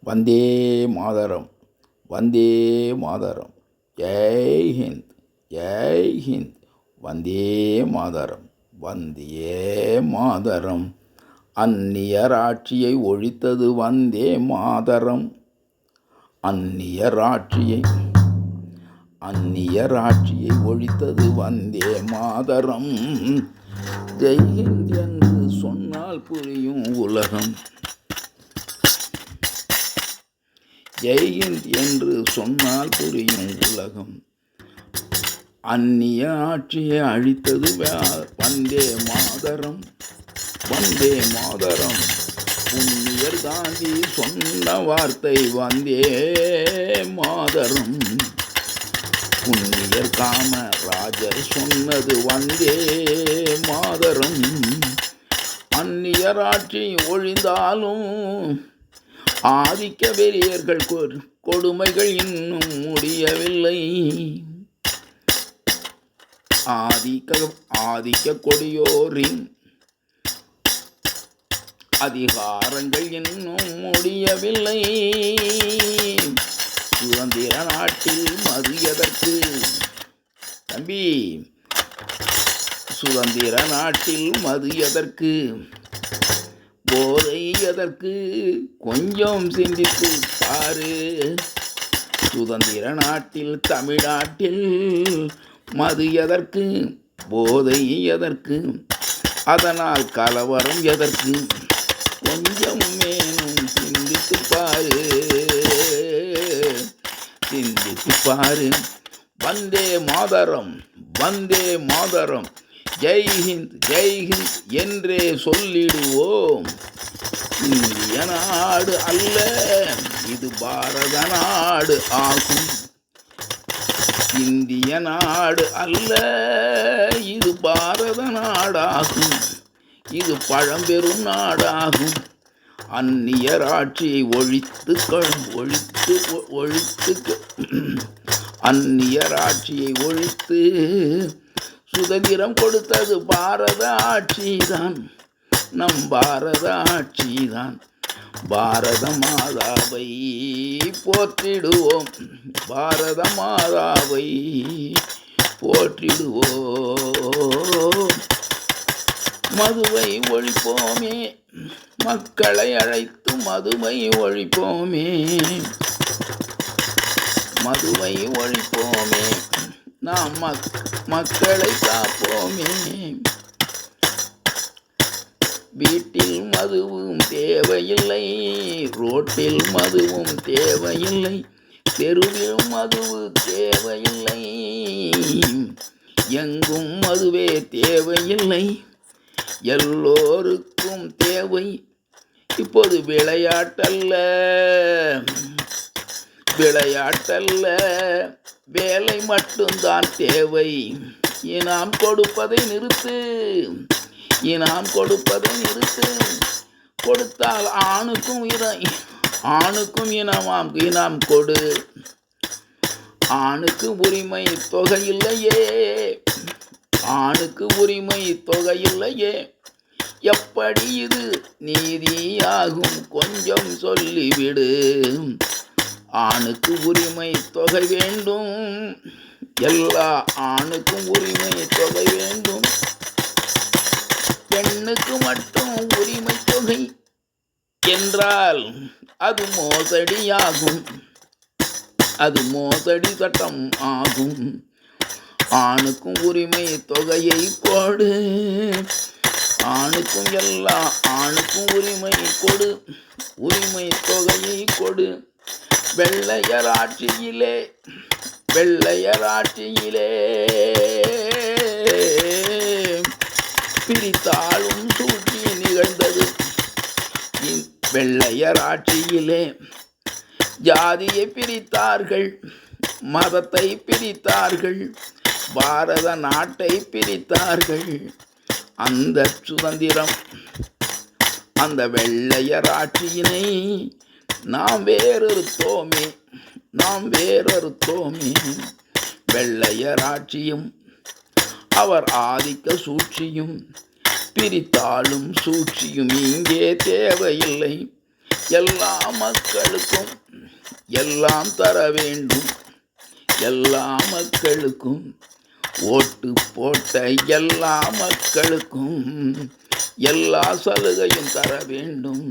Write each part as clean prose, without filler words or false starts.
வந்தே மாதரம், வந்தே மாதரம், ஜெய் ஹிந்த், ஜெய் ஹிந்த், வந்தே மாதரம், வந்தே மாதரம். அந்நியர் ஆட்சியை ஒழித்தது வந்தே மாதரம். அந்நியர் ஆட்சியை ஒழித்தது வந்தே மாதரம். ஜெய் ஹிந்த் என்று சொன்னால் புரியும் உலகம். ஜெய் ஹிந்த் என்று சொன்னால் புரியும் உலகம். அந்நிய ஆட்சியை அழித்தது வந்தே மாதரம், வந்தே மாதரம். புண்ணியர் காந்தி சொன்ன வார்த்தை வந்தே மாதரம். புண்ணியர் காமராஜர் சொன்னது வந்தே மாதரம். அந்நியர் ஆட்சி ஒழிந்தாலும் ஆதிக்க வெறியர்கள் கொடுமைகள் இன்னும் முடியவில்லை. ஆதிக்க கொடியோரின் அதிகாரங்கள் இன்னும் முடியவில்லை. சுதந்திர நாட்டில் மது எதற்கு தம்பி? சுதந்திர நாட்டில் மது எதற்கு? போதை எதற்கு? கொஞ்சம் சிந்தித்து பாரு. சுதந்திர நாட்டில் தமிழ்நாட்டில் மது எதற்கு? போதை எதற்கு? அதனால் கலவரம் எதற்கு? கொஞ்சம் மேலும் சிந்தித்து பாரு, சிந்தித்து பாரு. வந்தே மாதரம், வந்தே மாதரம், ஜெய் ஹிந்த், ஜெய் ஹிந்த் என்றே சொல்லிடுவோம். இந்திய நாடு அல்ல, இது பாரத நாடு ஆகும். இந்திய நாடு அல்ல, இது பாரத நாடாகும். இது பழம்பெரும் நாடாகும். அந்நியர் ஆட்சியை அந்நியர் ஆட்சியை ஒழித்து சுதந்திரம் கொடுத்தது பாரத ஆட்சிதான், நம் பாரத ஆட்சிதான். பாரத மாதாவை போற்றிடுவோம், பாரத மாதாவை போற்றிடுவோம். மதுவை ஒழிப்போமே, மக்களை அழைத்து மதுவை ஒழிப்போமே, மதுவை ஒழிப்போமே. நாம் மக்களை காப்போமே. வீட்டில் மதுவும் தேவையில்லை, ரோட்டில் மதுவும் தேவையில்லை, தெருவில் மதுவு தேவையில்லை, எங்கும் மதுவே தேவையில்லை. எல்லோருக்கும் தேவை இப்போது விளையாட்டல்ல, விளையாட்டல்ல, வேலை மட்டும்தான் தேவை. இனாம் கொடுப்பதை நிறுத்து, இனாம் கொடுப்பதை நிறுத்து. கொடுத்தால் ஆணுக்கும் இனாம் கொடு. ஆணுக்கு உரிமை தொகை இல்லையே, ஆணுக்கு உரிமை தொகை இல்லையே. எப்படி இது நீதியாகும்? கொஞ்சம் சொல்லிவிடு. ஆணுக்கு உரிமை தொகை வேண்டும், எல்லா ஆணுக்கும் உரிமை தொகை வேண்டும். பெண்ணுக்கு மட்டும் உரிமை தொகை என்றால் அது மோசடியாகும், அது மோசடி சட்டம் ஆகும். ஆணுக்கும் உரிமை தொகையை கொடு, ஆணுக்கும் எல்லா ஆணுக்கும் உரிமை கொடு, உரிமை தொகையை கொடு. வெள்ளையர் ஆட்சியிலே, வெள்ளையர் ஆட்சியிலே பிரித்தாளும் சூழ்ச்சி நிகழ்ந்தது. வெள்ளையர் ஆட்சியிலே ஜாதியை பிரித்தார்கள், மதத்தை பிரித்தார்கள், பாரத நாட்டை பிரித்தார்கள். அந்த சுதந்திரம், அந்த வெள்ளையர் ஆட்சியினை நாம் வேறறுத்தோமே, நாம் வேறறுத்தோமே. வெள்ளையர் ஆட்சியும் அவர் ஆதிக்க சூழ்ச்சியும் பிரித்தாளும் சூழ்ச்சியும் இங்கே தேவையில்லை. எல்லா மக்களுக்கும் எல்லாம் தர வேண்டும். எல்லா மக்களுக்கும் ஓட்டு போட்ட எல்லா மக்களுக்கும் எல்லா சலுகையும் தர வேண்டும்.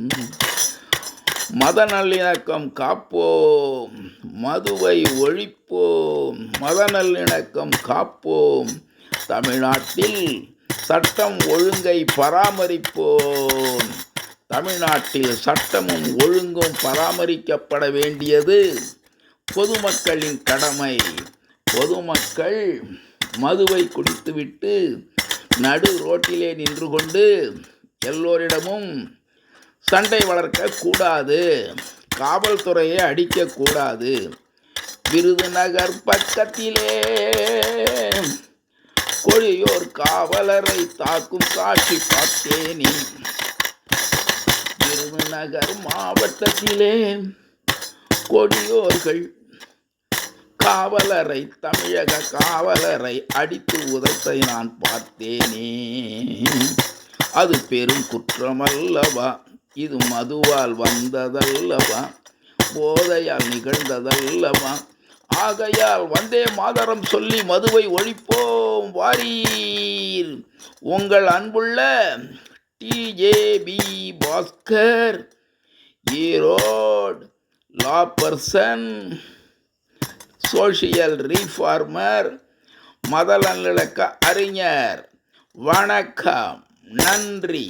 மத நல்லிணக்கம் காப்போம், மதுவை ஒழிப்போம். மத நல்லிணக்கம் காப்போம். தமிழ்நாட்டில் சட்டம் ஒழுங்கை பராமரிப்போம். தமிழ்நாட்டில் சட்டமும் ஒழுங்கும் பராமரிக்கப்பட வேண்டியது பொதுமக்களின் கடமை. பொதுமக்கள் மதுவை குடித்துவிட்டு நடு ரோட்டிலே நின்று கொண்டு எல்லோரிடமும் சண்டை வளர்க்கக்கூடாது, காவல்துறையை அடிக்கக்கூடாது. விருதுநகர் பக்கத்திலே கொடியோர் காவலரை தாக்கும் காட்சி பார்த்தேனே. விருதுநகர் மாவட்டத்திலே கொடியோர்கள் காவலரை, தமிழக காவலரை அடித்து உதைத்தை நான் பார்த்தேனே. அது பெரும் குற்றமல்லவா? இது மதுவால் வந்ததல்லவா? போதையால் நிகழ்ந்ததல்லவா? ஆகையால் வந்தே மாதரம் சொல்லி மதுவை ஒழிப்போம் வாரீர். உங்கள் அன்புள்ள டிஜேபி பாஸ்கர், ஈரோடு, லா பர்சன், சோஷியல் ரீஃபார்மர், மத நல்லிணக்க அறிஞர். வணக்கம், நன்றி.